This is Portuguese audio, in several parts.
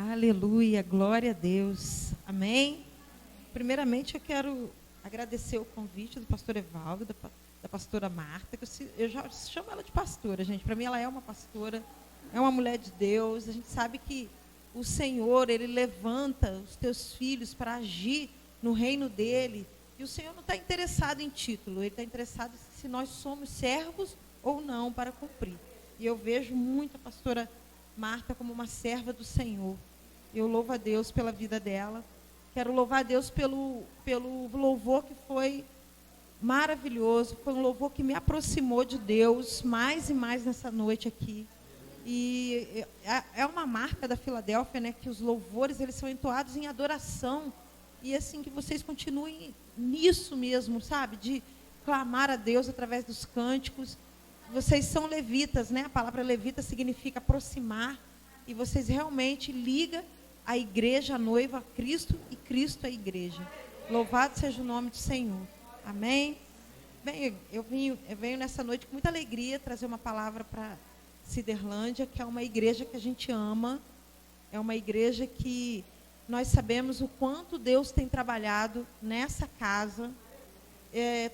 Aleluia, glória a Deus. Amém? Primeiramente, eu quero agradecer o convite do pastor Evaldo, da pastora Marta, que eu já chamo ela de pastora, gente. Para mim, ela é uma pastora, é uma mulher de Deus. A gente sabe que o Senhor, Ele levanta os teus filhos para agir no reino dEle. E o Senhor não está interessado em título, Ele está interessado se nós somos servos ou não para cumprir. E eu vejo muito a pastora Marta como uma serva do Senhor. Eu louvo a Deus pela vida dela. Quero louvar a Deus pelo louvor que foi maravilhoso. Foi um louvor que me aproximou de Deus mais e mais nessa noite aqui. E é uma marca da Filadélfia, né, que os louvores eles são entoados em adoração. E assim, que vocês continuem nisso mesmo, sabe? De clamar a Deus através dos cânticos. Vocês são levitas, né? A palavra levita significa aproximar. E vocês realmente ligam a igreja, a noiva, a Cristo e Cristo a igreja. Louvado seja o nome do Senhor. Amém? Bem, eu venho nessa noite com muita alegria trazer uma palavra para Ciderlândia, que é uma igreja que a gente ama. É uma igreja que nós sabemos o quanto Deus tem trabalhado nessa casa.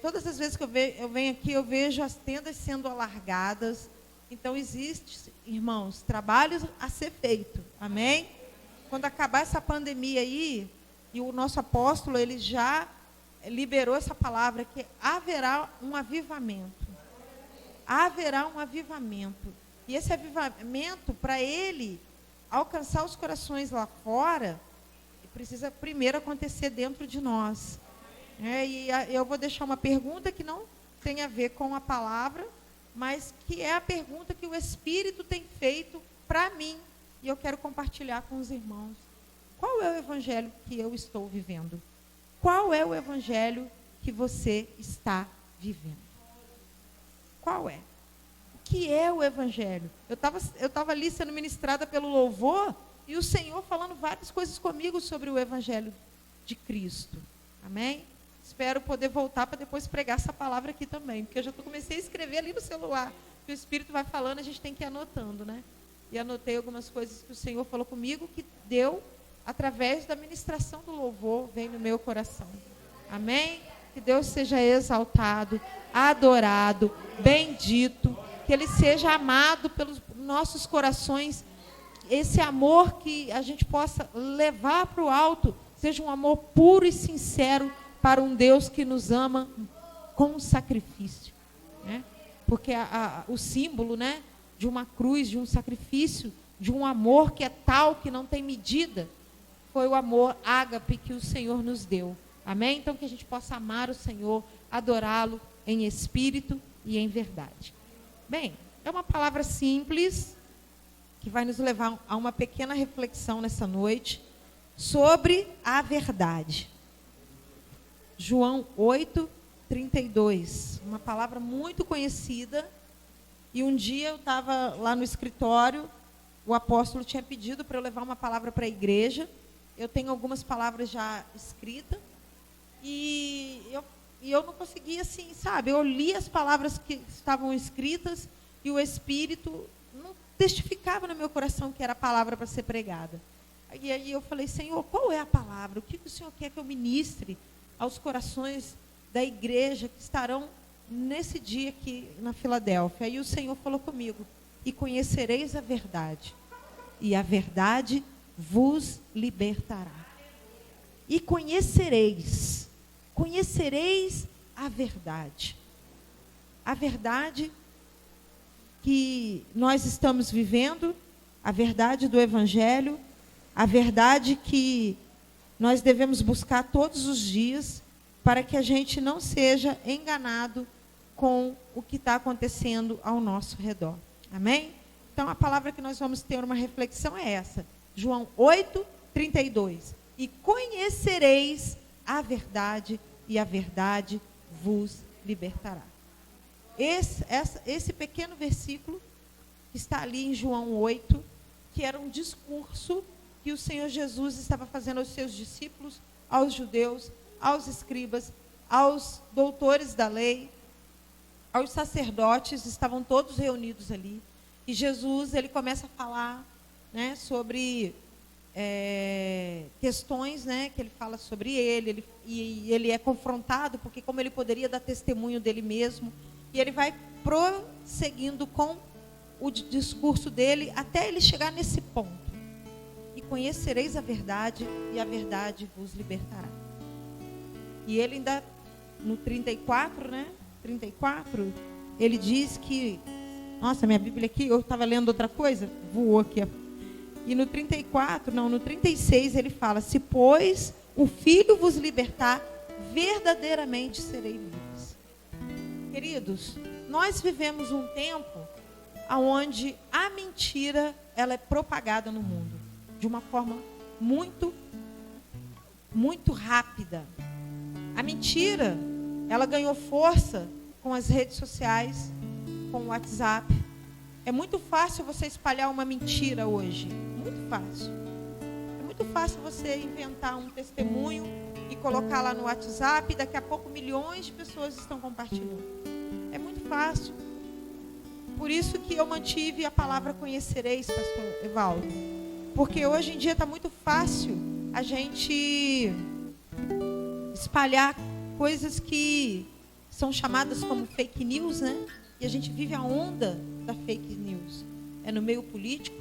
Todas as vezes que eu venho aqui, eu vejo as tendas sendo alargadas. Então, existe, irmãos, trabalho a ser feito. Amém? Quando acabar essa pandemia aí, e o nosso apóstolo, ele já liberou essa palavra, que haverá um avivamento. Haverá um avivamento. E esse avivamento, para ele alcançar os corações lá fora, precisa primeiro acontecer dentro de nós. E eu vou deixar uma pergunta que não tem a ver com a palavra, mas que é a pergunta que o Espírito tem feito para mim. E eu quero compartilhar com os irmãos. Qual é o evangelho que eu estou vivendo? Qual é o evangelho que você está vivendo? Qual é? O que é o evangelho? Eu estava ali sendo ministrada pelo louvor e o Senhor falando várias coisas comigo sobre o evangelho de Cristo. Amém? Espero poder voltar para depois pregar essa palavra aqui também, porque eu já comecei a escrever ali no celular. Que o Espírito vai falando, a gente tem que ir anotando, né? E anotei algumas coisas que o Senhor falou comigo, que deu através da ministração do louvor, vem no meu coração. Amém? Que Deus seja exaltado, adorado, bendito, que Ele seja amado pelos nossos corações. Esse amor que a gente possa levar para o alto, seja um amor puro e sincero para um Deus que nos ama com sacrifício. Né? Porque o símbolo, né, de uma cruz, de um sacrifício, de um amor que é tal que não tem medida, foi o amor ágape que o Senhor nos deu. Amém? Então que a gente possa amar o Senhor, adorá-lo em espírito e em verdade. Bem, é uma palavra simples que vai nos levar a uma pequena reflexão nessa noite sobre a verdade. João 8:32, uma palavra muito conhecida. E um dia eu estava lá no escritório, o apóstolo tinha pedido para eu levar uma palavra para a igreja. Eu tenho algumas palavras já escritas. E eu não conseguia, assim, sabe? Eu li as palavras que estavam escritas e o Espírito não testificava no meu coração que era a palavra para ser pregada. E aí eu falei, Senhor, qual é a palavra? O que o Senhor quer que eu ministre aos corações da igreja que estarão nesse dia aqui na Filadélfia? Aí o Senhor falou comigo, e conhecereis a verdade, e a verdade vos libertará. E conhecereis a verdade. A verdade que nós estamos vivendo, a verdade do Evangelho, a verdade que nós devemos buscar todos os dias para que a gente não seja enganado com o que está acontecendo ao nosso redor. Amém? Então, a palavra que nós vamos ter uma reflexão é essa. João 8:32. E conhecereis a verdade, e a verdade vos libertará. Esse pequeno versículo que está ali em João 8, que era um discurso que o Senhor Jesus estava fazendo aos seus discípulos, aos judeus, aos escribas, aos doutores da lei, aos sacerdotes, estavam todos reunidos ali. E Jesus, ele começa a falar, né, sobre questões, né, que ele fala sobre ele, e ele é confrontado, porque como ele poderia dar testemunho dele mesmo, e ele vai prosseguindo com o discurso dele até ele chegar nesse ponto. E conhecereis a verdade, e a verdade vos libertará. E ele ainda, no 34, né, 34, ele diz que, nossa, minha Bíblia aqui, eu estava lendo outra coisa, voou aqui. E no 36 ele fala: se pois o Filho vos libertar, verdadeiramente serei livres. Queridos, nós vivemos um tempo onde a mentira ela é propagada no mundo de uma forma muito, muito rápida. A mentira, ela ganhou força com as redes sociais, com o WhatsApp. É muito fácil você espalhar uma mentira hoje. Muito fácil. É muito fácil você inventar um testemunho e colocar lá no WhatsApp, e daqui a pouco milhões de pessoas estão compartilhando. É muito fácil. Por isso que eu mantive a palavra conhecereis, pastor Evaldo. Porque hoje em dia está muito fácil a gente espalhar coisas que são chamadas como fake news, né? E a gente vive a onda da fake news. É no meio político,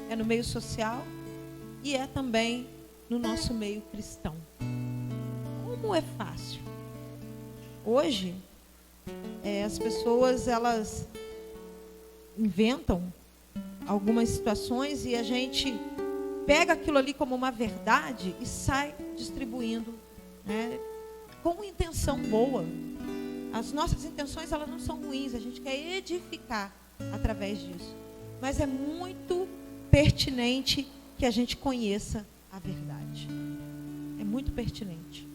é no meio social e é também no nosso meio cristão. Como é fácil? Hoje, as pessoas, elas inventam algumas situações e a gente pega aquilo ali como uma verdade e sai distribuindo, né, com intenção boa. As nossas intenções, elas não são ruins, a gente quer edificar através disso. Mas é muito pertinente que a gente conheça a verdade. É muito pertinente.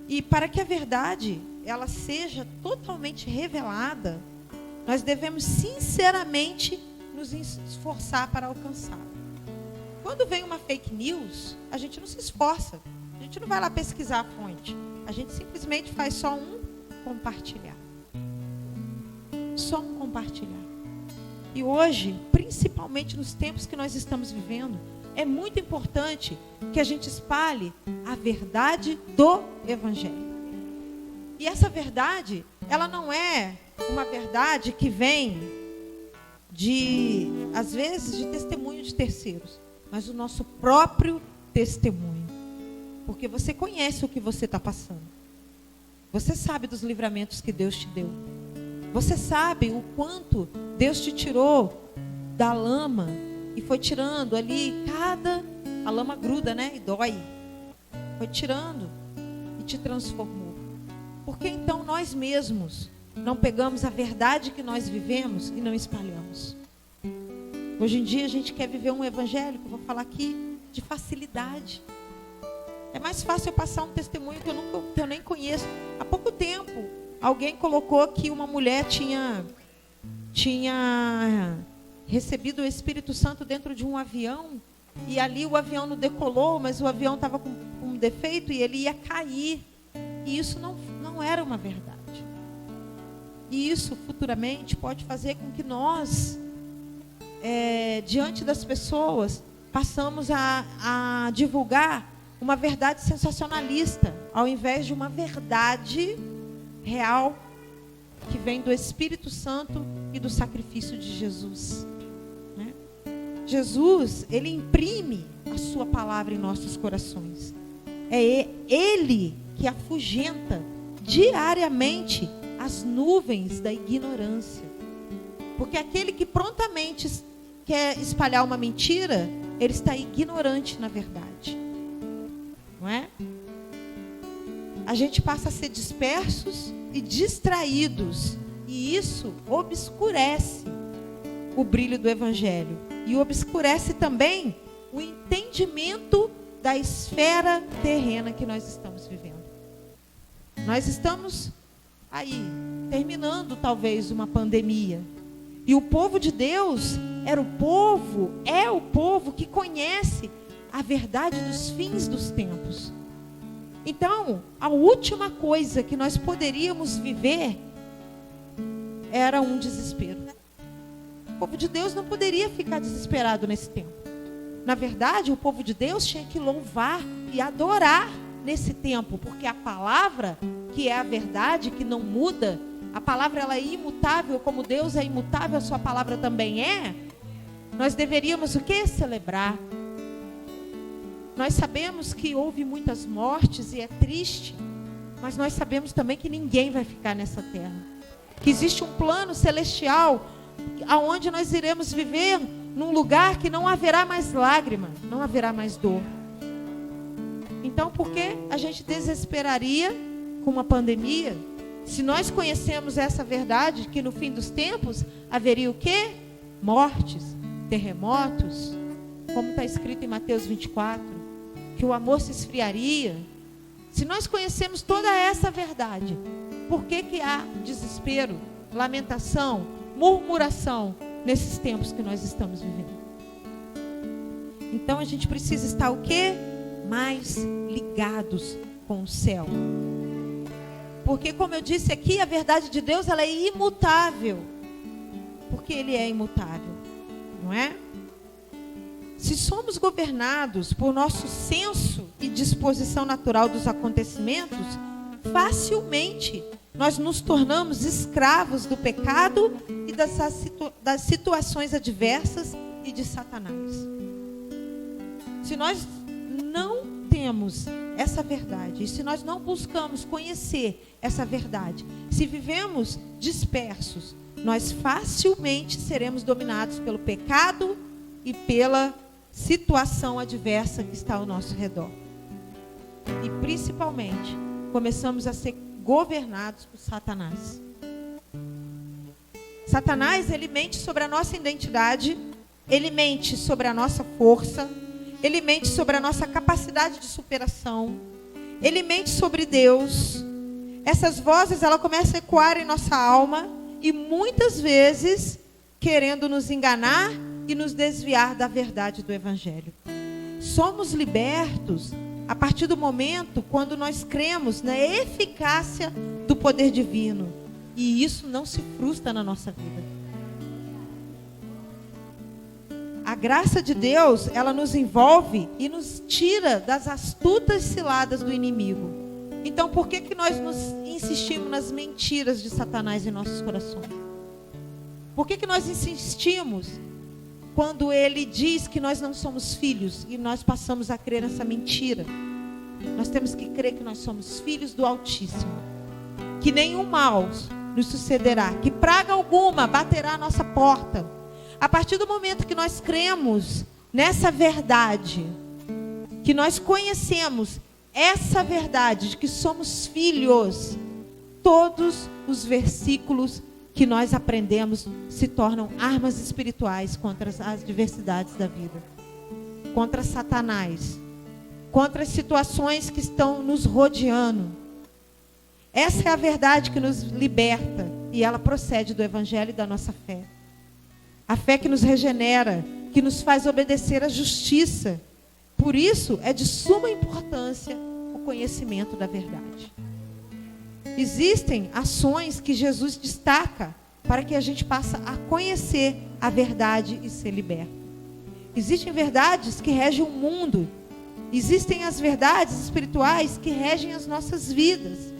E para que a verdade ela seja totalmente revelada, nós devemos sinceramente nos esforçar para alcançá-la. Quando vem uma fake news, a gente não se esforça. A gente não vai lá pesquisar a fonte. A gente simplesmente faz só um compartilhar. Só um compartilhar. E hoje, principalmente nos tempos que nós estamos vivendo, é muito importante que a gente espalhe a verdade do Evangelho. E essa verdade, ela não é uma verdade que vem às vezes, de testemunho de terceiros, mas o nosso próprio testemunho. Porque você conhece o que você está passando. Você sabe dos livramentos que Deus te deu. Você sabe o quanto Deus te tirou da lama e foi tirando ali a lama gruda, né? E dói. Foi tirando e te transformou. Porque então nós mesmos não pegamos a verdade que nós vivemos e não espalhamos. Hoje em dia a gente quer viver um evangelho, que eu vou falar aqui, de facilidade. É mais fácil eu passar um testemunho que eu nem conheço. Há pouco tempo, alguém colocou que uma mulher tinha recebido o Espírito Santo dentro de um avião, e ali o avião não decolou, mas o avião estava com um defeito e ele ia cair. E isso não era uma verdade. E isso futuramente pode fazer com que nós, diante das pessoas, passamos a divulgar uma verdade sensacionalista, ao invés de uma verdade real que vem do Espírito Santo e do sacrifício de Jesus, né? Jesus, ele imprime a sua palavra em nossos corações. É ele que afugenta diariamente as nuvens da ignorância. Porque aquele que prontamente quer espalhar uma mentira, ele está ignorante na verdade. Não é? A gente passa a ser dispersos e distraídos, e isso obscurece o brilho do Evangelho e obscurece também o entendimento da esfera terrena que nós estamos vivendo. Nós estamos aí terminando talvez uma pandemia, e o povo de Deus é o povo que conhece a verdade dos fins dos tempos. Então, a última coisa que nós poderíamos viver era um desespero. O povo de Deus não poderia ficar desesperado nesse tempo. Na verdade, o povo de Deus tinha que louvar e adorar nesse tempo, porque a palavra, que é a verdade, que não muda, a palavra ela é imutável, como Deus é imutável, a sua palavra também é. Nós deveríamos o quê? Celebrar. Nós sabemos que houve muitas mortes e é triste, mas nós sabemos também que ninguém vai ficar nessa terra. Que existe um plano celestial, aonde nós iremos viver num lugar que não haverá mais lágrima, não haverá mais dor. Então, por que a gente desesperaria com uma pandemia? Se nós conhecemos essa verdade, que no fim dos tempos haveria o quê? Mortes, terremotos, como está escrito em Mateus 24, que o amor se esfriaria. Se nós conhecemos toda essa verdade, por que que há desespero, lamentação, murmuração nesses tempos que nós estamos vivendo? Então a gente precisa estar o quê? Mais ligados com o céu. Porque, como eu disse aqui, a verdade de Deus ela é imutável. Porque Ele é imutável, não é? Se somos governados por nosso senso e disposição natural dos acontecimentos, facilmente nós nos tornamos escravos do pecado e das situações adversas e de Satanás. Se nós não temos essa verdade, e se nós não buscamos conhecer essa verdade, se vivemos dispersos, nós facilmente seremos dominados pelo pecado e pela situação adversa que está ao nosso redor. E principalmente, começamos a ser governados por Satanás. Satanás, ele mente sobre a nossa identidade, ele mente sobre a nossa força, ele mente sobre a nossa capacidade de superação, ele mente sobre Deus. Essas vozes, ela começa a ecoar em nossa alma e muitas vezes querendo nos enganar e nos desviar da verdade do Evangelho. Somos libertos a partir do momento quando nós cremos na eficácia do poder divino. E isso não se frustra na nossa vida. A graça de Deus, ela nos envolve e nos tira das astutas ciladas do inimigo. Então, por que nós nos insistimos nas mentiras de Satanás em nossos corações? Por que nós insistimos quando ele diz que nós não somos filhos e nós passamos a crer nessa mentira? Nós temos que crer que nós somos filhos do Altíssimo, que nenhum mal nos sucederá, que praga alguma baterá à nossa porta. A partir do momento que nós cremos nessa verdade, que nós conhecemos essa verdade de que somos filhos, todos os versículos que nós aprendemos se tornam armas espirituais contra as adversidades da vida, contra Satanás, contra as situações que estão nos rodeando. Essa é a verdade que nos liberta e ela procede do Evangelho e da nossa fé. A fé que nos regenera, que nos faz obedecer à justiça. Por isso, é de suma importância o conhecimento da verdade. Existem ações que Jesus destaca para que a gente passe a conhecer a verdade e ser liberto. Existem verdades que regem o mundo. Existem as verdades espirituais que regem as nossas vidas.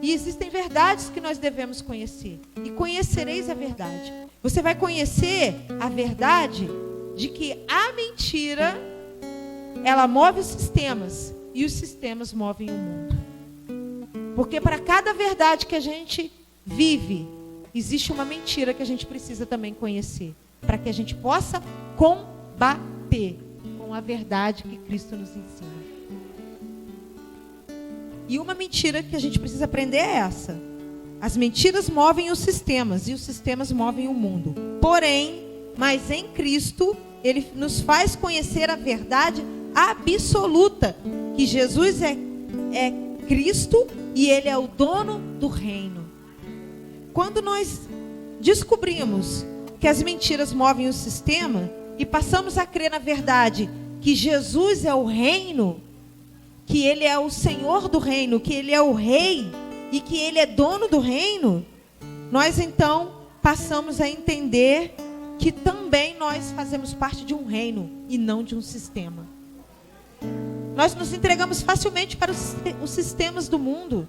E existem verdades que nós devemos conhecer. E conhecereis a verdade. Você vai conhecer a verdade de que a mentira, ela move os sistemas. E os sistemas movem o mundo. Porque para cada verdade que a gente vive, existe uma mentira que a gente precisa também conhecer. Para que a gente possa combater com a verdade que Cristo nos ensina. E uma mentira que a gente precisa aprender é essa. As mentiras movem os sistemas e os sistemas movem o mundo. Porém, mas em Cristo, Ele nos faz conhecer a verdade absoluta. Que Jesus é Cristo e Ele é o dono do reino. Quando nós descobrimos que as mentiras movem o sistema e passamos a crer na verdade que Jesus é o reino, que Ele é o Senhor do reino, que Ele é o Rei e que Ele é dono do reino, nós então passamos a entender que também nós fazemos parte de um reino e não de um sistema. Nós nos entregamos facilmente para os sistemas do mundo.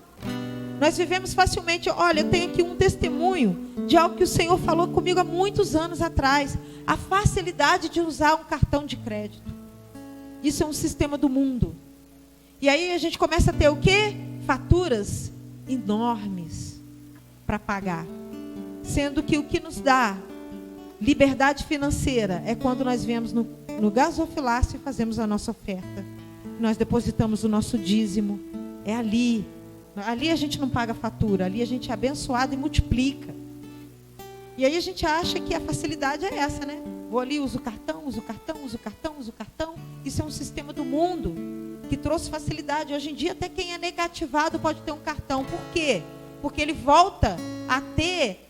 Nós vivemos facilmente. Olha, eu tenho aqui um testemunho de algo que o Senhor falou comigo há muitos anos atrás. A facilidade de usar um cartão de crédito. Isso é um sistema do mundo. E aí a gente começa a ter o quê? Faturas enormes para pagar. Sendo que o que nos dá liberdade financeira é quando nós viemos no gasofilácio e fazemos a nossa oferta. Nós depositamos o nosso dízimo. É ali. Ali a gente não paga fatura. Ali a gente é abençoado e multiplica. E aí a gente acha que a facilidade é essa, né? Vou ali, uso o cartão, uso o cartão, uso o cartão, uso o cartão. Isso é um sistema do mundo que trouxe facilidade. Hoje em dia até quem é negativado pode ter um cartão. Por quê? Porque ele volta a ter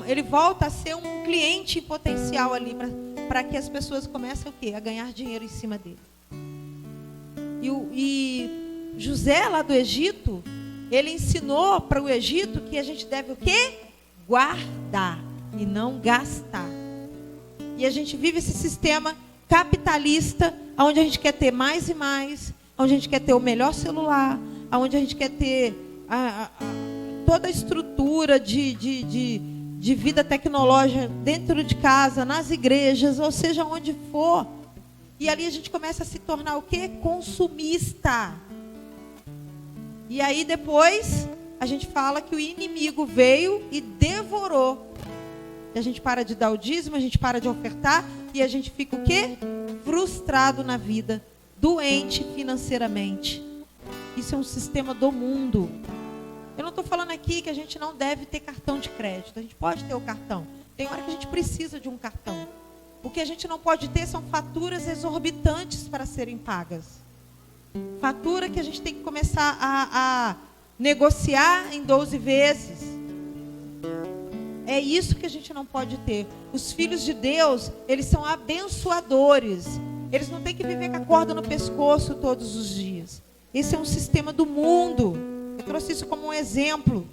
ele volta a ser um cliente potencial ali para que as pessoas comecem o quê? A ganhar dinheiro em cima dele. E José lá do Egito, ele ensinou para o Egito que a gente deve o quê? Guardar e não gastar. E a gente vive esse sistema capitalista, onde a gente quer ter mais e mais, onde a gente quer ter o melhor celular, onde a gente quer ter toda a estrutura de vida tecnológica dentro de casa, nas igrejas, ou seja, onde for. E ali a gente começa a se tornar o quê? Consumista. E aí depois a gente fala que o inimigo veio e devorou. E a gente para de dar o dízimo, a gente para de ofertar e a gente fica o quê? Frustrado na vida, doente financeiramente. Isso é um sistema do mundo. Eu não estou falando aqui que a gente não deve ter cartão de crédito. A gente pode ter o cartão. Tem hora que a gente precisa de um cartão. O que a gente não pode ter são faturas exorbitantes para serem pagas. Fatura que a gente tem que começar a negociar em 12 vezes. É isso que a gente não pode ter. Os filhos de Deus, eles são abençoadores. Eles não têm que viver com a corda no pescoço todos os dias. Esse é um sistema do mundo. Eu trouxe isso como um exemplo.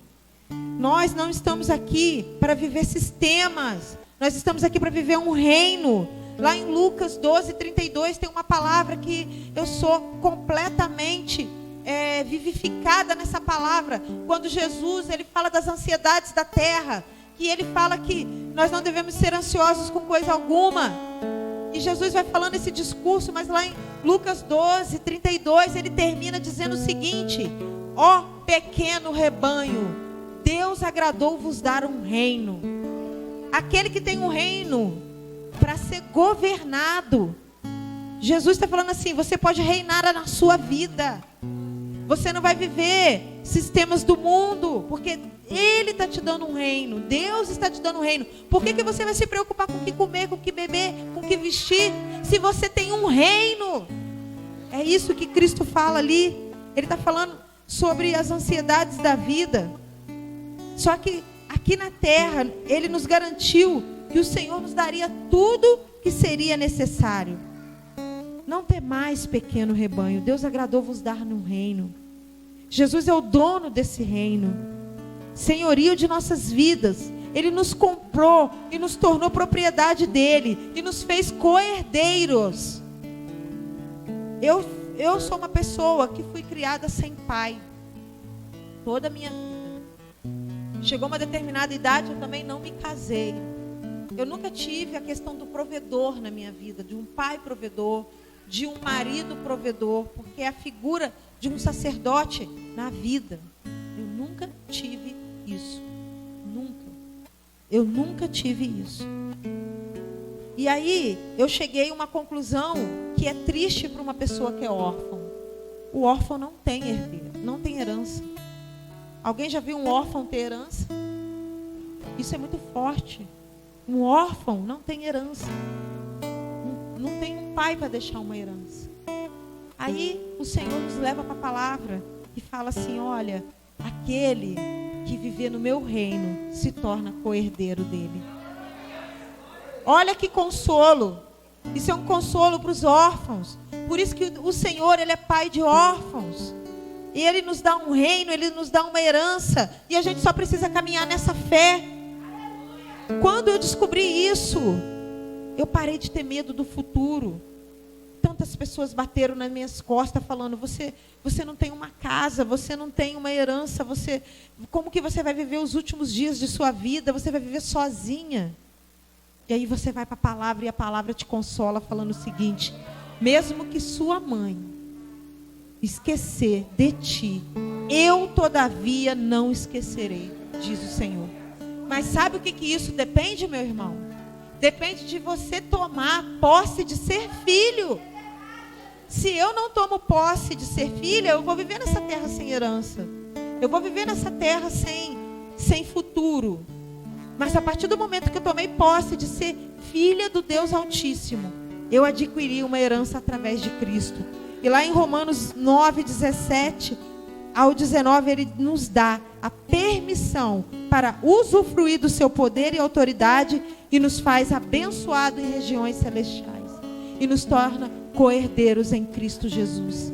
Nós não estamos aqui para viver sistemas. Nós estamos aqui para viver um reino. Lá em Lucas 12:32 tem uma palavra que eu sou completamente vivificada nessa palavra. Quando Jesus ele fala das ansiedades da terra, que ele fala que nós não devemos ser ansiosos com coisa alguma. E Jesus vai falando esse discurso, mas lá em Lucas 12:32 ele termina dizendo o seguinte: ó pequeno rebanho, Deus agradou-vos dar um reino. Aquele que tem um reino para ser governado. Jesus está falando assim, você pode reinar na sua vida. Você não vai viver sistemas do mundo, porque Ele está te dando um reino. Deus está te dando um reino. Por que você vai se preocupar com o que comer, com o que beber, com o que vestir, se você tem um reino? É isso que Cristo fala ali. Ele está falando sobre as ansiedades da vida. Só que aqui na terra, Ele nos garantiu que o Senhor nos daria tudo que seria necessário. Não temais, pequeno rebanho. Deus agradou-vos dar um reino. Jesus é o dono desse reino. Senhorio de nossas vidas. Ele nos comprou e nos tornou propriedade dele. E nos fez co-herdeiros. Eu sou uma pessoa que fui criada sem pai. Toda a minha vida. Chegou uma determinada idade, eu também não me casei. Eu nunca tive a questão do provedor na minha vida. De um pai provedor. De um marido provedor. Porque é a figura de um sacerdote na vida. Eu nunca tive isso. Nunca. Eu nunca tive isso. E aí, eu cheguei a uma conclusão que é triste para uma pessoa que é órfã. O órfão não tem herdeiro, não tem herança. Alguém já viu um órfão ter herança? Isso é muito forte. Um órfão não tem herança. Não tem um pai para deixar uma herança. Aí, o Senhor nos leva para a palavra e fala assim, olha, aquele que viver no meu reino se torna co-herdeiro dele. Olha que consolo. Isso é um consolo para os órfãos. Por isso que o Senhor, Ele é pai de órfãos. E Ele nos dá um reino, Ele nos dá uma herança. E a gente só precisa caminhar nessa fé. Quando eu descobri isso, eu parei de ter medo do futuro. Tantas pessoas bateram nas minhas costas falando, você não tem uma casa, você não tem uma herança, como que você vai viver os últimos dias de sua vida? Você vai viver sozinha. E aí você vai para a palavra e a palavra te consola falando o seguinte: mesmo que sua mãe esquecer de ti, eu todavia não esquecerei, diz o Senhor. Mas sabe o que isso depende, meu irmão? Depende de você tomar posse de ser filho. Se eu não tomo posse de ser filha, eu vou viver nessa terra sem herança. Eu vou viver nessa terra sem futuro. Mas a partir do momento que eu tomei posse de ser filha do Deus Altíssimo, eu adquiri uma herança através de Cristo. E lá em Romanos 9, 17 ao 19, ele nos dá a permissão para usufruir do seu poder e autoridade e nos faz abençoados em regiões celestiais. E nos torna co-herdeiros em Cristo Jesus.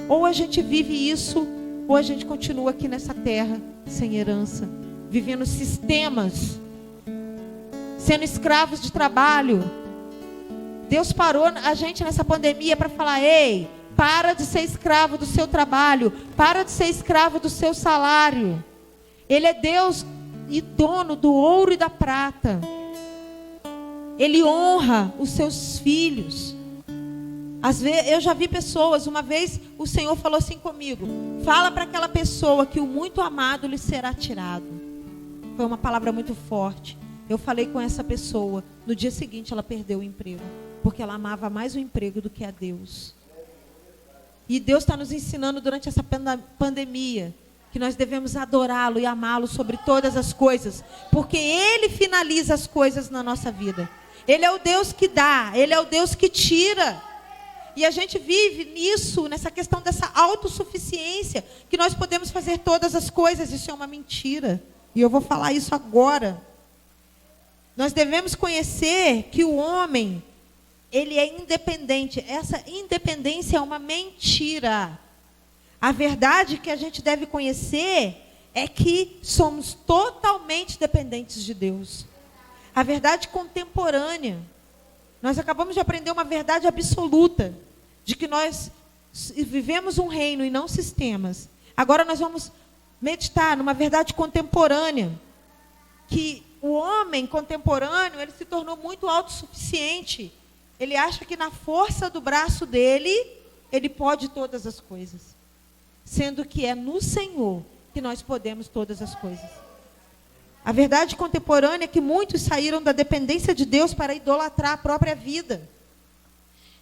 Ou a gente vive isso, ou a gente continua aqui nessa terra sem herança, vivendo sistemas, sendo escravos de trabalho. Deus parou a gente nessa pandemia para falar: ei, para de ser escravo do seu trabalho, para de ser escravo do seu salário. Ele é Deus e dono do ouro e da prata. Ele honra os seus filhos. Às vezes, eu já vi pessoas, uma vez o Senhor falou assim comigo: fala para aquela pessoa que o muito amado lhe será tirado. Foi uma palavra muito forte. Eu falei com essa pessoa, no dia seguinte ela perdeu o emprego, porque ela amava mais o emprego do que a Deus. E Deus está nos ensinando durante essa pandemia que nós devemos adorá-lo e amá-lo sobre todas as coisas, porque Ele finaliza as coisas na nossa vida. Ele é o Deus que dá, Ele é o Deus que tira. E a gente vive nisso, nessa questão dessa autossuficiência, que nós podemos fazer todas as coisas. Isso é uma mentira. E eu vou falar isso agora. Nós devemos conhecer que o homem, ele é independente. Essa independência é uma mentira. A verdade que a gente deve conhecer é que somos totalmente dependentes de Deus. A verdade contemporânea. Nós acabamos de aprender uma verdade absoluta, de que nós vivemos um reino e não sistemas. Agora nós vamos meditar numa verdade contemporânea, que o homem contemporâneo, ele se tornou muito autossuficiente. Ele acha que na força do braço dele, ele pode todas as coisas. Sendo que é no Senhor que nós podemos todas as coisas. A verdade contemporânea é que muitos saíram da dependência de Deus para idolatrar a própria vida.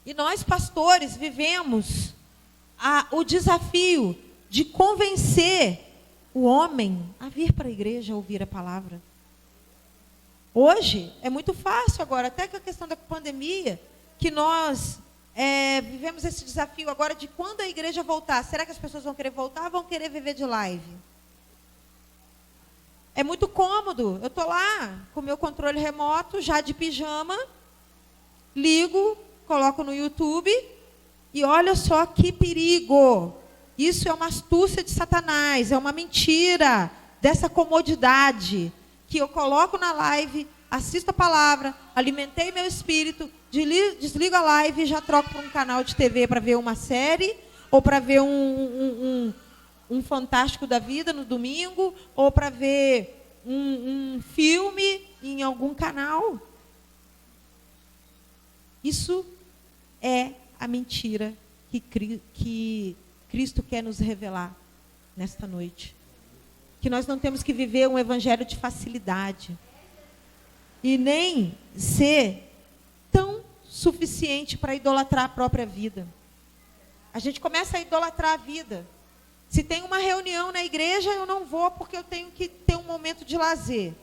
E nós, pastores, vivemos o desafio de convencer o homem a vir para a igreja ouvir a palavra. Hoje, é muito fácil agora, até com a questão da pandemia, que nós vivemos esse desafio agora de quando a igreja voltar. Será que as pessoas vão querer voltar ou vão querer viver de live? É muito cômodo. Eu estou lá com o meu controle remoto, já de pijama, ligo, coloco no YouTube e olha só que perigo. Isso é uma astúcia de Satanás, é uma mentira dessa comodidade que eu coloco na live, assisto a palavra, alimentei meu espírito, desligo a live e já troco para um canal de TV para ver uma série ou para ver um Fantástico da Vida no domingo, ou para ver um filme em algum canal. Isso é a mentira que Cristo quer nos revelar nesta noite. Que nós não temos que viver um evangelho de facilidade. E nem ser tão suficiente para idolatrar a própria vida. A gente começa a idolatrar a vida. Se tem uma reunião na igreja, eu não vou porque eu tenho que ter um momento de lazer.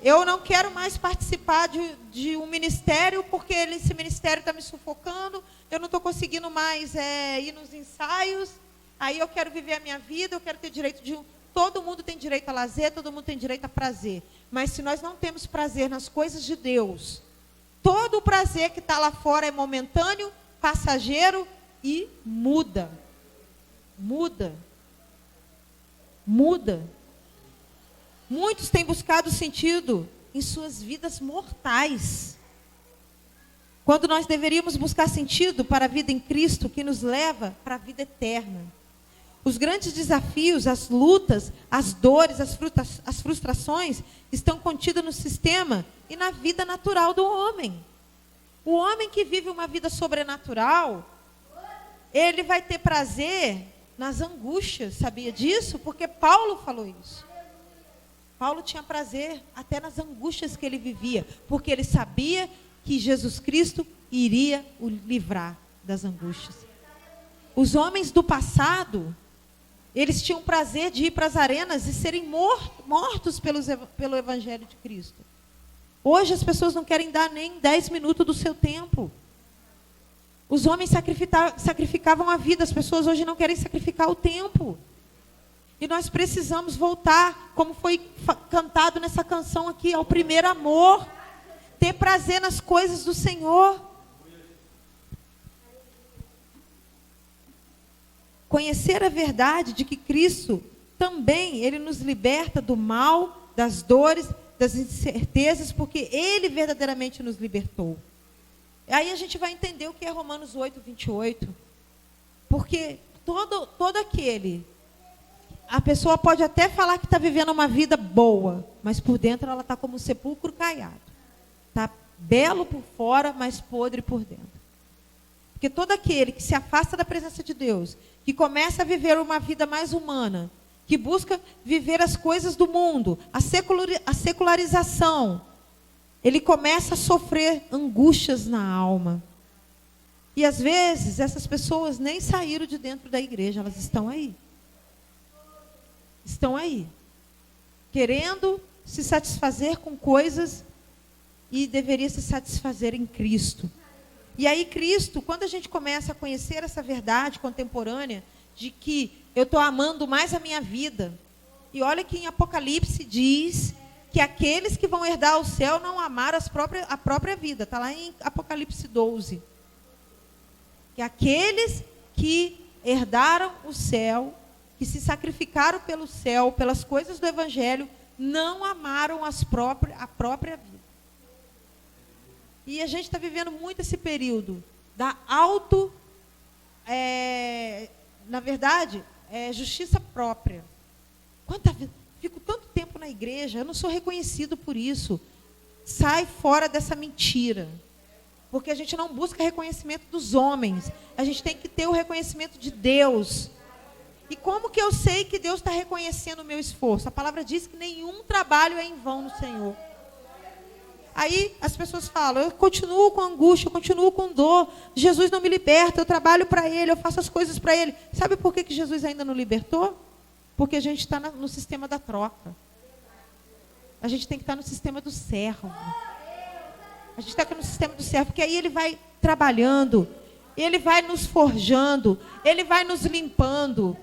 Eu não quero mais participar de um ministério porque esse ministério está me sufocando. Eu não estou conseguindo mais ir nos ensaios. Aí eu quero viver a minha vida, eu quero ter direito de... Todo mundo tem direito a lazer, todo mundo tem direito a prazer. Mas se nós não temos prazer nas coisas de Deus, todo o prazer que está lá fora é momentâneo, passageiro e muda. Muda. Muitos têm buscado sentido em suas vidas mortais, quando nós deveríamos buscar sentido para a vida em Cristo, que nos leva para a vida eterna. Os grandes desafios, as lutas, as dores, as frustrações estão contidas no sistema e na vida natural do homem. O homem que vive uma vida sobrenatural, ele vai ter prazer nas angústias, sabia disso? Porque Paulo falou isso. Paulo tinha prazer até nas angústias que ele vivia, porque ele sabia que Jesus Cristo iria o livrar das angústias. Os homens do passado, eles tinham prazer de ir para as arenas e serem mortos pelo Evangelho de Cristo. Hoje as pessoas não querem dar nem 10 minutos do seu tempo. Os homens sacrificavam a vida, as pessoas hoje não querem sacrificar o tempo. E nós precisamos voltar, como foi cantado nessa canção aqui, ao primeiro amor. Ter prazer nas coisas do Senhor. Conhecer a verdade de que Cristo também, Ele nos liberta do mal, das dores, das incertezas, porque Ele verdadeiramente nos libertou. Aí a gente vai entender o que é Romanos 8, 28. Porque todo aquele, a pessoa pode até falar que está vivendo uma vida boa, mas por dentro ela está como um sepulcro caiado. Está belo por fora, mas podre por dentro. Porque todo aquele que se afasta da presença de Deus, que começa a viver uma vida mais humana, que busca viver as coisas do mundo, a secularização, ele começa a sofrer angústias na alma. E às vezes essas pessoas nem saíram de dentro da igreja, elas estão aí. Estão aí, querendo se satisfazer com coisas e deveria se satisfazer em Cristo. E aí Cristo, quando a gente começa a conhecer essa verdade contemporânea, de que eu estou amando mais a minha vida, e olha que em Apocalipse diz que aqueles que vão herdar o céu não amaram a própria vida, está lá em Apocalipse 12. Que aqueles que herdaram o céu, que se sacrificaram pelo céu, pelas coisas do Evangelho, não amaram a própria vida. E a gente está vivendo muito esse período da na verdade, justiça própria. Fico tanto tempo na igreja, eu não sou reconhecido por isso. Sai fora dessa mentira. Porque a gente não busca reconhecimento dos homens. A gente tem que ter o reconhecimento de Deus. E como que eu sei que Deus está reconhecendo o meu esforço? A palavra diz que nenhum trabalho é em vão no Senhor. Aí as pessoas falam, eu continuo com angústia, eu continuo com dor, Jesus não me liberta, eu trabalho para Ele, eu faço as coisas para Ele. Sabe por que Jesus ainda não libertou? Porque a gente está no sistema da troca. A gente tem que estar no sistema do servo. A gente está no sistema do servo, porque aí Ele vai trabalhando, Ele vai nos forjando, Ele vai nos limpando.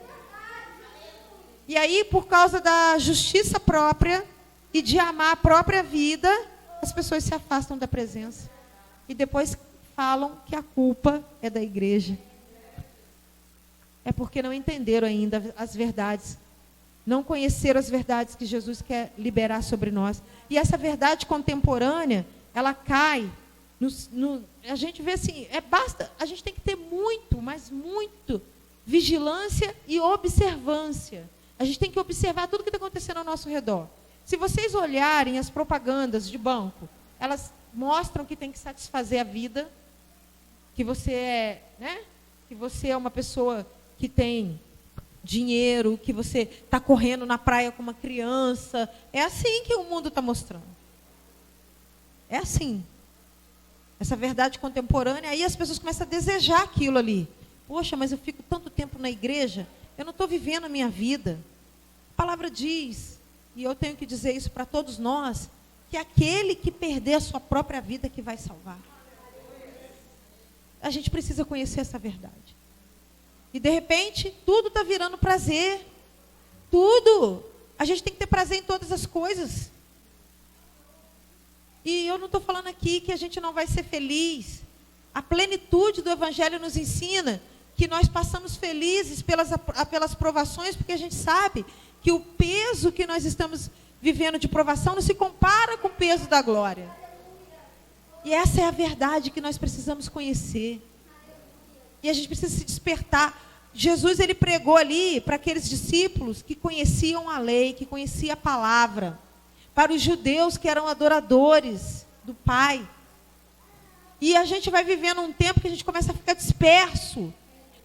E aí, por causa da justiça própria e de amar a própria vida, as pessoas se afastam da presença. E depois falam que a culpa é da igreja. É porque não entenderam ainda as verdades. Não conheceram as verdades que Jesus quer liberar sobre nós. E essa verdade contemporânea, ela cai. A gente vê assim, a gente tem que ter muito, mas muito, vigilância e observância. A gente tem que observar tudo que está acontecendo ao nosso redor. Se vocês olharem as propagandas de banco, elas mostram que tem que satisfazer a vida, que você é uma pessoa que tem dinheiro, que você está correndo na praia com uma criança. É assim que o mundo está mostrando. É assim. Essa verdade contemporânea, aí as pessoas começam a desejar aquilo ali. Poxa, mas eu fico tanto tempo na igreja, eu não estou vivendo a minha vida. A palavra diz, e eu tenho que dizer isso para todos nós, que aquele que perder a sua própria vida que vai salvar. A gente precisa conhecer essa verdade. E de repente, tudo está virando prazer. Tudo. A gente tem que ter prazer em todas as coisas. E eu não estou falando aqui que a gente não vai ser feliz. A plenitude do Evangelho nos ensina que nós passamos felizes pelas provações, porque a gente sabe que o peso que nós estamos vivendo de provação não se compara com o peso da glória. E essa é a verdade que nós precisamos conhecer. E a gente precisa se despertar. Jesus, ele pregou ali para aqueles discípulos que conheciam a lei, que conheciam a palavra. Para os judeus que eram adoradores do Pai. E a gente vai vivendo um tempo que a gente começa a ficar disperso.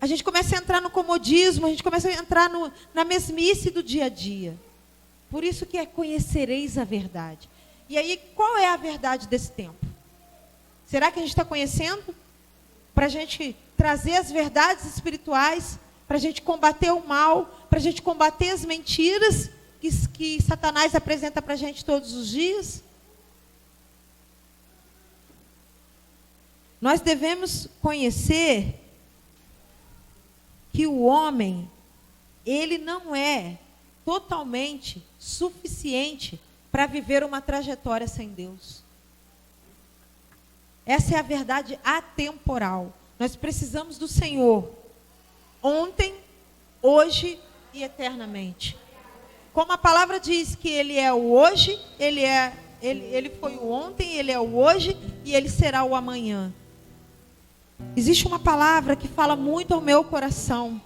A gente começa a entrar no comodismo, a gente começa a entrar na mesmice do dia a dia. Por isso que é conhecereis a verdade. E aí, qual é a verdade desse tempo? Será que a gente está conhecendo? Para a gente trazer as verdades espirituais, para a gente combater o mal, para a gente combater as mentiras que Satanás apresenta para a gente todos os dias? Nós devemos conhecer que o homem, ele não é totalmente suficiente para viver uma trajetória sem Deus. Essa é a verdade atemporal. Nós precisamos do Senhor ontem, hoje e eternamente. Como a palavra diz que Ele é o hoje, Ele foi o ontem, Ele é o hoje e Ele será o amanhã. Existe uma palavra que fala muito ao meu coração.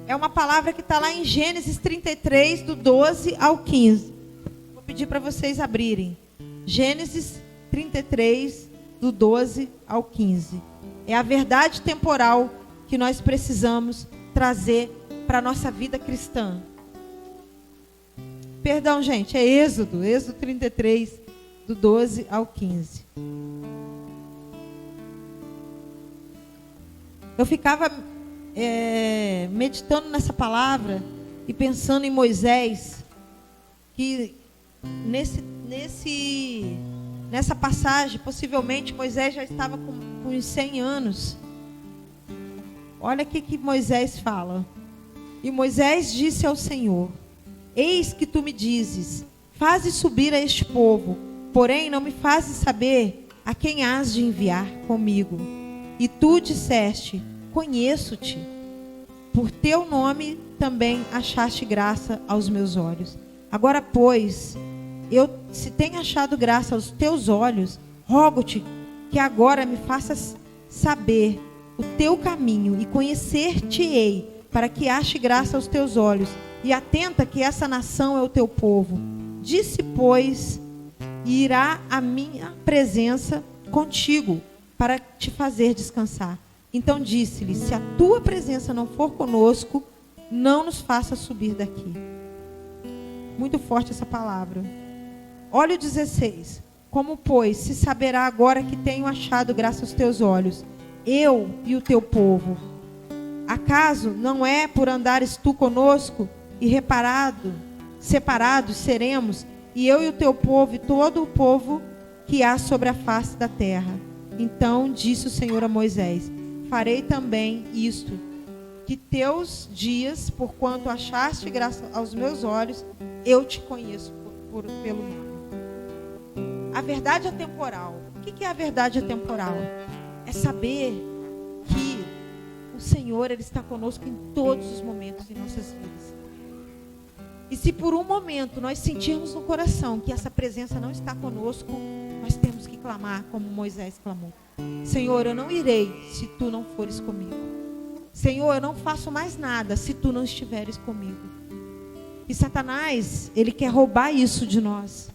É uma palavra que está lá em Gênesis 33, do 12 ao 15. Vou pedir para vocês abrirem. Gênesis 33, do 12 ao 15. É a verdade temporal que nós precisamos trazer para a nossa vida cristã. Perdão, gente, é Êxodo 33, do 12 ao 15. Eu ficava meditando nessa palavra e pensando em Moisés, que nessa passagem, possivelmente Moisés já estava com uns 100 anos. Olha o que Moisés fala. E Moisés disse ao Senhor: eis que tu me dizes, faze subir a este povo, porém não me fazes saber a quem hás de enviar comigo. E tu disseste: conheço-te, por teu nome também achaste graça aos meus olhos. Agora, pois, se tenho achado graça aos teus olhos, rogo-te que agora me faças saber o teu caminho e conhecer-te-ei, para que ache graça aos teus olhos. E atenta que essa nação é o teu povo. Disse, pois, irá a minha presença contigo, para te fazer descansar. Então disse-lhe: se a tua presença não for conosco, não nos faça subir daqui. Muito forte essa palavra. Olha o 16. Como, pois, se saberá agora que tenho achado graça aos teus olhos, eu e o teu povo? Acaso não é por andares tu conosco e separados seremos, e eu e o teu povo e todo o povo que há sobre a face da terra? Então disse o Senhor a Moisés: farei também isto, que teus dias, porquanto achaste graça aos meus olhos, eu te conheço pelo nome. A verdade atemporal. O que é a verdade atemporal? É saber que o Senhor, Ele está conosco em todos os momentos em nossas vidas. E se por um momento nós sentirmos no coração que essa presença não está conosco, nós temos que clamar como Moisés clamou: Senhor, eu não irei se tu não fores comigo. Senhor, eu não faço mais nada se tu não estiveres comigo. E Satanás, ele quer roubar isso de nós.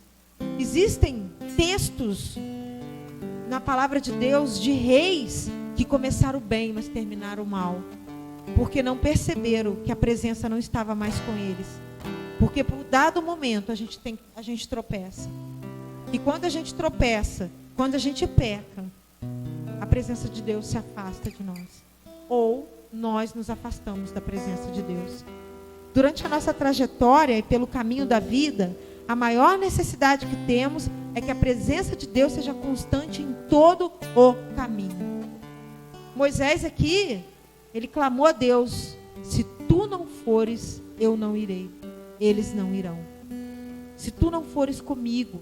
Existem textos na palavra de Deus de reis que começaram bem, mas terminaram mal, porque não perceberam que a presença não estava mais com eles. Porque por dado momento a gente tropeça. E quando a gente tropeça, quando a gente peca, a presença de Deus se afasta de nós. Ou nós nos afastamos da presença de Deus. Durante a nossa trajetória e pelo caminho da vida, a maior necessidade que temos é que a presença de Deus seja constante em todo o caminho. Moisés aqui, ele clamou a Deus: se tu não fores, eu não irei. Eles não irão. Se tu não fores comigo.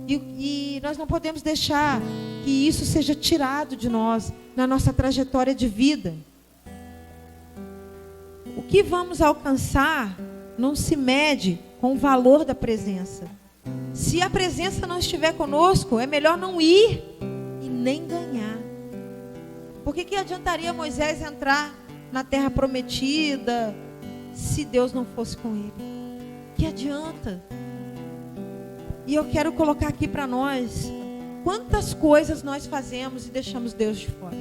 E nós não podemos deixar que isso seja tirado de nós na nossa trajetória de vida. O que vamos alcançar não se mede com o valor da presença. Se a presença não estiver conosco, é melhor não ir e nem ganhar. Por que adiantaria Moisés entrar na terra prometida se Deus não fosse com ele? Que adianta? E eu quero colocar aqui para nós, quantas coisas nós fazemos e deixamos Deus de fora.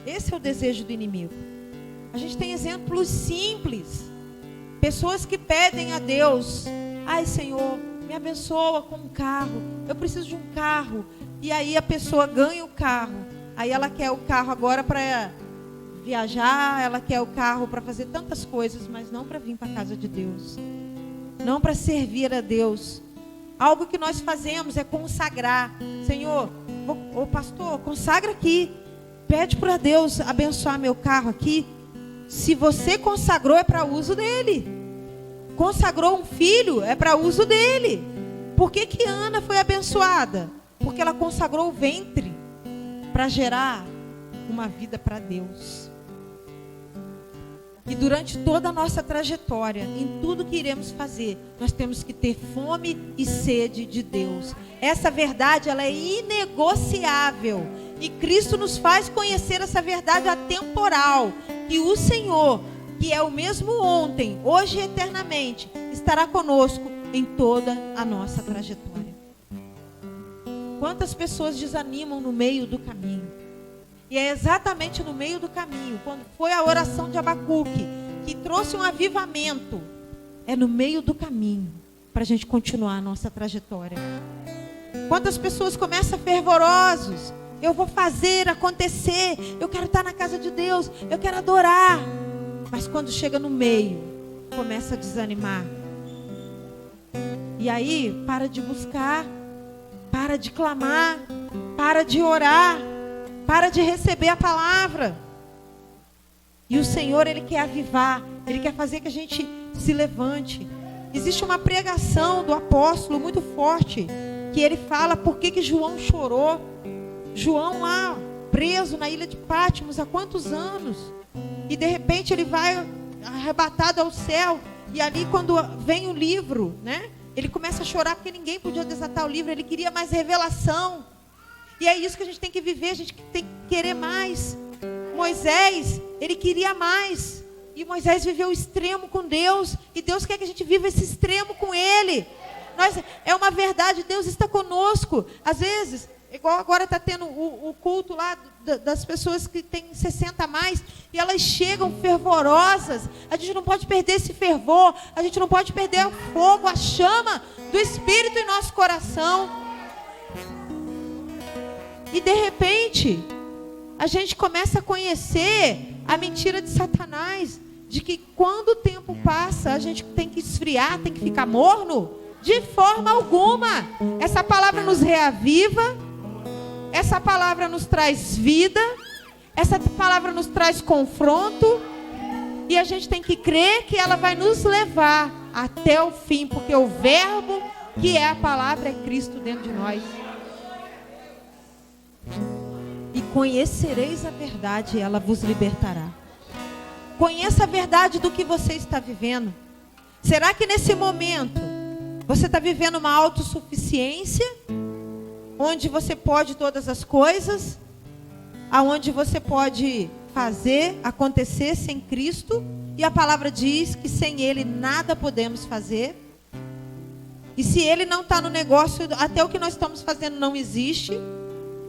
Esse é o desejo do inimigo. A gente tem exemplos simples. Pessoas que pedem a Deus: ai, Senhor, me abençoa com um carro. Eu preciso de um carro. E aí a pessoa ganha o carro. Aí ela quer o carro agora para viajar. Ela quer o carro para fazer tantas coisas, mas não para vir para a casa de Deus. Não para servir a Deus. Algo que nós fazemos é consagrar. Senhor, ô pastor, consagra aqui. Pede para Deus abençoar meu carro aqui. Se você consagrou, é para uso dele. Consagrou um filho, é para uso dele. Por que Ana foi abençoada? Porque ela consagrou o ventre para gerar uma vida para Deus. E durante toda a nossa trajetória, em tudo que iremos fazer, nós temos que ter fome e sede de Deus. Essa verdade, ela é inegociável. E Cristo nos faz conhecer essa verdade atemporal. Que o Senhor, que é o mesmo ontem, hoje e eternamente, estará conosco em toda a nossa trajetória. Quantas pessoas desanimam no meio do caminho? E é exatamente no meio do caminho, quando foi a oração de Abacuque, que trouxe um avivamento. É no meio do caminho, para a gente continuar a nossa trajetória. Quantas pessoas começam fervorosos? Eu vou fazer acontecer, eu quero estar na casa de Deus, eu quero adorar. Mas quando chega no meio, começa a desanimar. E aí, para de buscar, para de clamar, para de orar, para de receber a palavra. E o Senhor, Ele quer avivar, Ele quer fazer que a gente se levante. Existe uma pregação do apóstolo muito forte, que ele fala por que João chorou. João lá, preso na ilha de Patmos há quantos anos? E de repente ele vai arrebatado ao céu. E ali quando vem o livro, né? Ele começa a chorar porque ninguém podia desatar o livro. Ele queria mais revelação. E é isso que a gente tem que viver, a gente tem que querer mais. Moisés, ele queria mais. E Moisés viveu o extremo com Deus. E Deus quer que a gente viva esse extremo com Ele. É uma verdade, Deus está conosco. Às vezes, igual agora está tendo o culto lá das pessoas que têm 60 a mais, e elas chegam fervorosas. A gente não pode perder esse fervor, a gente não pode perder o fogo, a chama do Espírito em nosso coração. E de repente, a gente começa a conhecer a mentira de Satanás, de que quando o tempo passa, a gente tem que esfriar, tem que ficar morno. De forma alguma. Essa palavra nos reaviva. Essa palavra nos traz vida. Essa palavra nos traz confronto. E a gente tem que crer que ela vai nos levar até o fim. Porque o verbo, que é a palavra, é Cristo dentro de nós. E conhecereis a verdade, e ela vos libertará. Conheça a verdade do que você está vivendo. Será que nesse momento você está vivendo uma autossuficiência, onde você pode todas as coisas, aonde você pode fazer acontecer sem Cristo, e a palavra diz que sem Ele nada podemos fazer. E se Ele não está no negócio, até o que nós estamos fazendo não existe.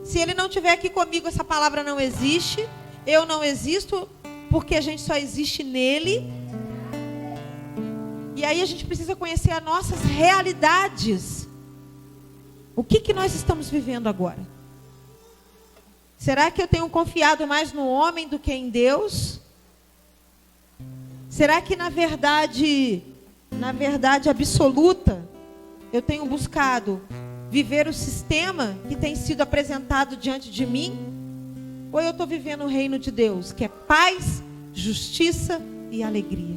Se Ele não estiver aqui comigo, essa palavra não existe. Eu não existo, porque a gente só existe nele. E aí a gente precisa conhecer as nossas realidades. O que nós estamos vivendo agora? Será que eu tenho confiado mais no homem do que em Deus? Será que na verdade absoluta, eu tenho buscado viver o sistema que tem sido apresentado diante de mim? Ou eu estou vivendo o reino de Deus, que é paz, justiça e alegria?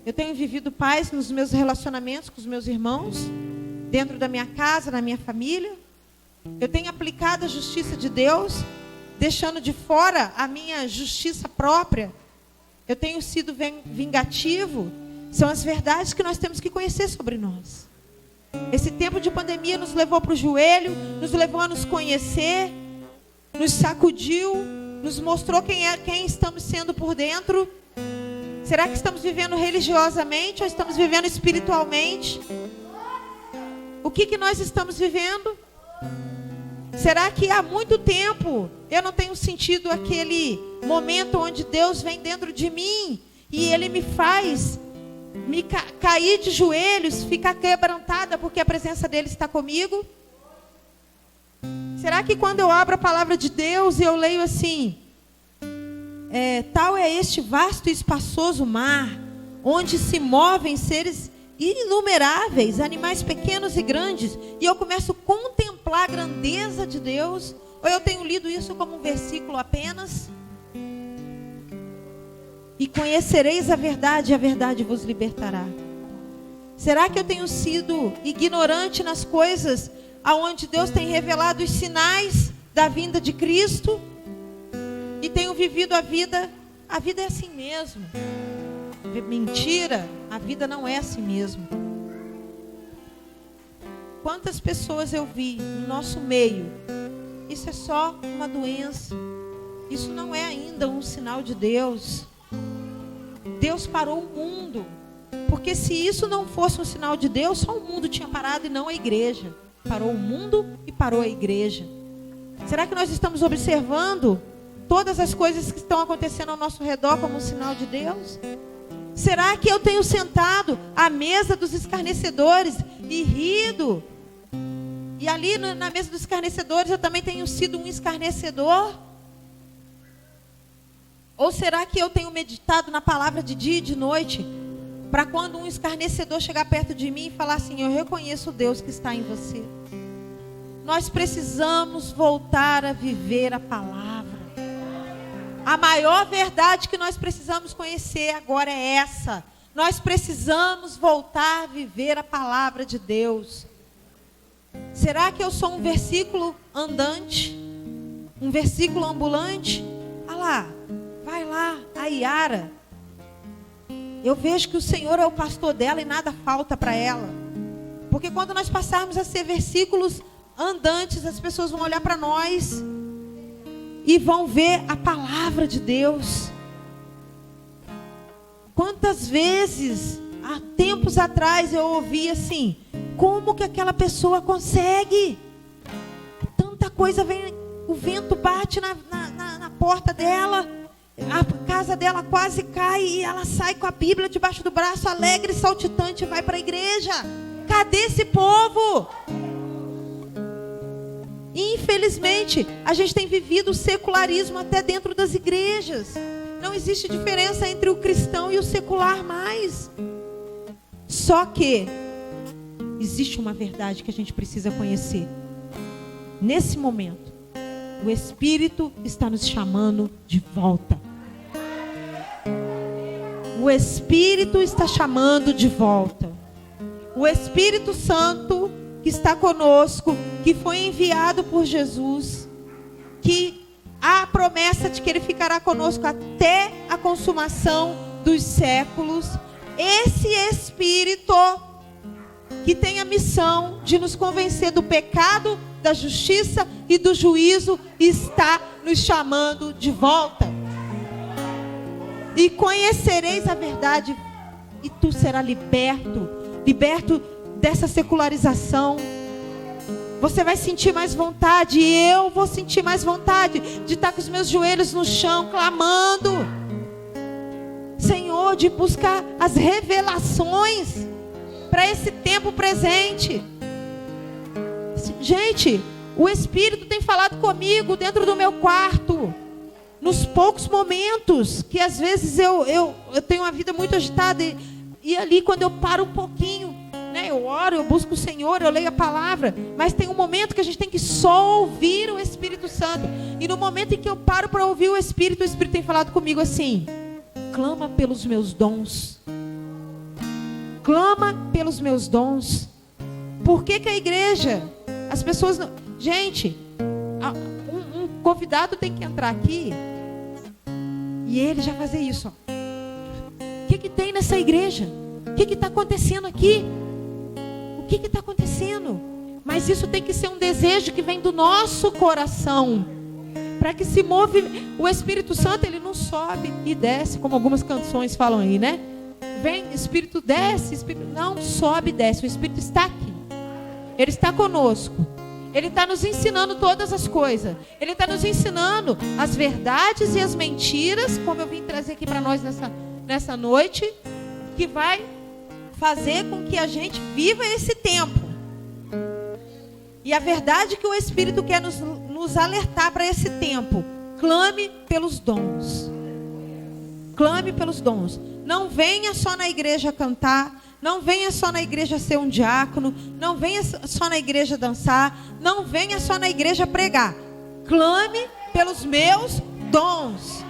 Eu tenho vivido paz nos meus relacionamentos com os meus irmãos, dentro da minha casa, na minha família. Eu tenho aplicado a justiça de Deus, deixando de fora a minha justiça própria. Eu tenho sido vingativo. São as verdades que nós temos que conhecer sobre nós. Esse tempo de pandemia nos levou para o joelho, nos levou a nos conhecer, nos sacudiu, nos mostrou quem estamos sendo por dentro. Será que estamos vivendo religiosamente ou estamos vivendo espiritualmente? O que nós estamos vivendo? Será que há muito tempo eu não tenho sentido aquele momento onde Deus vem dentro de mim e Ele me faz cair de joelhos, ficar quebrantada porque a presença dEle está comigo? Será que quando eu abro a palavra de Deus e eu leio assim, tal é este vasto e espaçoso mar, onde se movem seres inumeráveis, animais pequenos e grandes, e eu começo a contemplar a grandeza de Deus, ou eu tenho lido isso como um versículo apenas? E conhecereis a verdade vos libertará. Será que eu tenho sido ignorante nas coisas aonde Deus tem revelado os sinais da vinda de Cristo? E tenho vivido a vida é assim mesmo. Mentira, a vida não é assim mesmo. Quantas pessoas eu vi no nosso meio, isso é só uma doença, isso não é ainda um sinal de Deus. Deus parou o mundo, porque se isso não fosse um sinal de Deus, só o mundo tinha parado e não a igreja. Parou o mundo e parou a igreja. Será que nós estamos observando todas as coisas que estão acontecendo ao nosso redor como um sinal de Deus? Será que eu tenho sentado à mesa dos escarnecedores e rido? E ali na mesa dos escarnecedores eu também tenho sido um escarnecedor? Ou será que eu tenho meditado na palavra de dia e de noite, para quando um escarnecedor chegar perto de mim e falar assim, eu reconheço o Deus que está em você? Nós precisamos voltar a viver a palavra. A maior verdade que nós precisamos conhecer agora é essa. Nós precisamos voltar a viver a palavra de Deus. Será que eu sou um versículo andante? Um versículo ambulante? Ah lá, vai lá, a Yara. Eu vejo que o Senhor é o pastor dela e nada falta para ela. Porque quando nós passarmos a ser versículos andantes, as pessoas vão olhar para nós e vão ver a palavra de Deus. Quantas vezes, há tempos atrás, eu ouvi assim, como que aquela pessoa consegue? Tanta coisa vem, o vento bate na porta dela, a casa dela quase cai e ela sai com a Bíblia debaixo do braço, alegre e saltitante, e vai para a igreja. Cadê esse povo? Infelizmente, a gente tem vivido o secularismo até dentro das igrejas. Não existe diferença entre o cristão e o secular mais. Só que existe uma verdade que a gente precisa conhecer. Nesse momento, o Espírito está nos chamando de volta. O Espírito está chamando de volta. O Espírito Santo que está conosco, que foi enviado por Jesus, que há a promessa de que Ele ficará conosco até a consumação dos séculos. Esse Espírito que tem a missão de nos convencer do pecado, da justiça e do juízo, está nos chamando de volta. E conhecereis a verdade, e tu serás liberto dessa secularização. Você vai sentir mais vontade, e eu vou sentir mais vontade de estar com os meus joelhos no chão, clamando, Senhor, de buscar as revelações para esse tempo presente. Gente, o Espírito tem falado comigo dentro do meu quarto, nos poucos momentos que às vezes eu tenho uma vida muito agitada, e ali quando eu paro um pouquinho, né, eu oro, eu busco o Senhor, eu leio a palavra, mas tem um momento que a gente tem que só ouvir o Espírito Santo. E no momento em que eu paro para ouvir o Espírito tem falado comigo assim: clama pelos meus dons. Clama pelos meus dons. Por que a igreja, as pessoas não... Gente, um convidado tem que entrar aqui e ele já fazer isso, ó. O que tem nessa igreja? O que está acontecendo aqui? O que está acontecendo? Mas isso tem que ser um desejo que vem do nosso coração. Para que se move, o Espírito Santo, ele não sobe e desce, como algumas canções falam aí, né? Vem, Espírito desce, Espírito não sobe e desce. O Espírito está aqui. Ele está conosco. Ele está nos ensinando todas as coisas. Ele está nos ensinando as verdades e as mentiras, como eu vim trazer aqui para nós nessa noite, que vai fazer com que a gente viva esse tempo. E a verdade que o Espírito quer nos alertar para esse tempo: clame pelos dons. Clame pelos dons. Não venha só na igreja cantar. Não venha só na igreja ser um diácono. Não venha só na igreja dançar. Não venha só na igreja pregar. Clame pelos meus dons.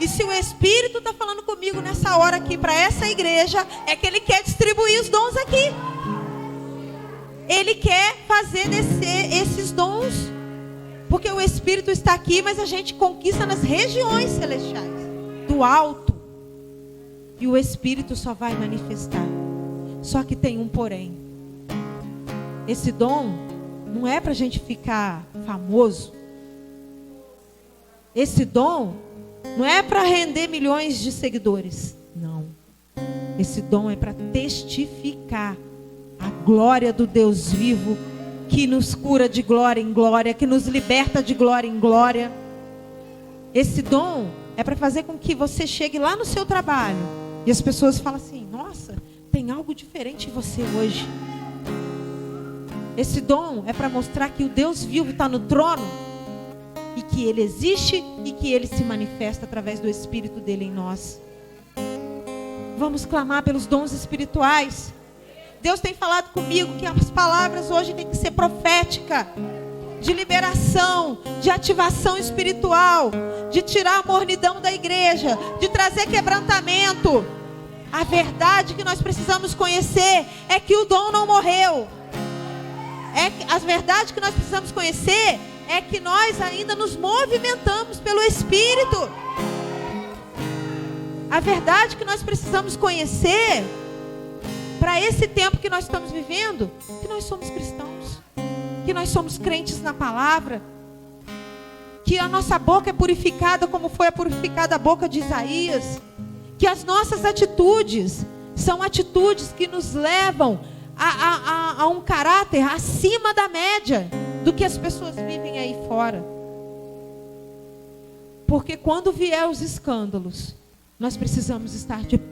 E se o Espírito está falando comigo nessa hora aqui para essa igreja, é que Ele quer distribuir os dons aqui. Ele quer fazer descer esses dons. Porque o Espírito está aqui, mas a gente conquista nas regiões celestiais, do alto. E o Espírito só vai manifestar. Só que tem um porém. Esse dom não é para a gente ficar famoso. Esse dom não é para render milhões de seguidores. Não. Esse dom é para testificar a glória do Deus vivo, que nos cura de glória em glória, que nos liberta de glória em glória. Esse dom é para fazer com que você chegue lá no seu trabalho e as pessoas falam assim: nossa, tem algo diferente em você hoje. Esse dom é para mostrar que o Deus vivo está no trono e que Ele existe e que Ele se manifesta através do Espírito dele em nós. Vamos clamar pelos dons espirituais. Deus tem falado comigo que as palavras hoje têm que ser proféticas, de liberação, de ativação espiritual, de tirar a mornidão da igreja, de trazer quebrantamento. A verdade que nós precisamos conhecer é que o dom não morreu. A verdade que nós precisamos conhecer é que nós ainda nos movimentamos pelo Espírito. A verdade que nós precisamos conhecer para esse tempo que nós estamos vivendo, que nós somos cristãos, que nós somos crentes na palavra, que a nossa boca é purificada como foi a purificada a boca de Isaías, que as nossas atitudes são atitudes que nos levam a um caráter acima da média do que as pessoas vivem aí fora. Porque quando vier os escândalos, nós precisamos estar de pé.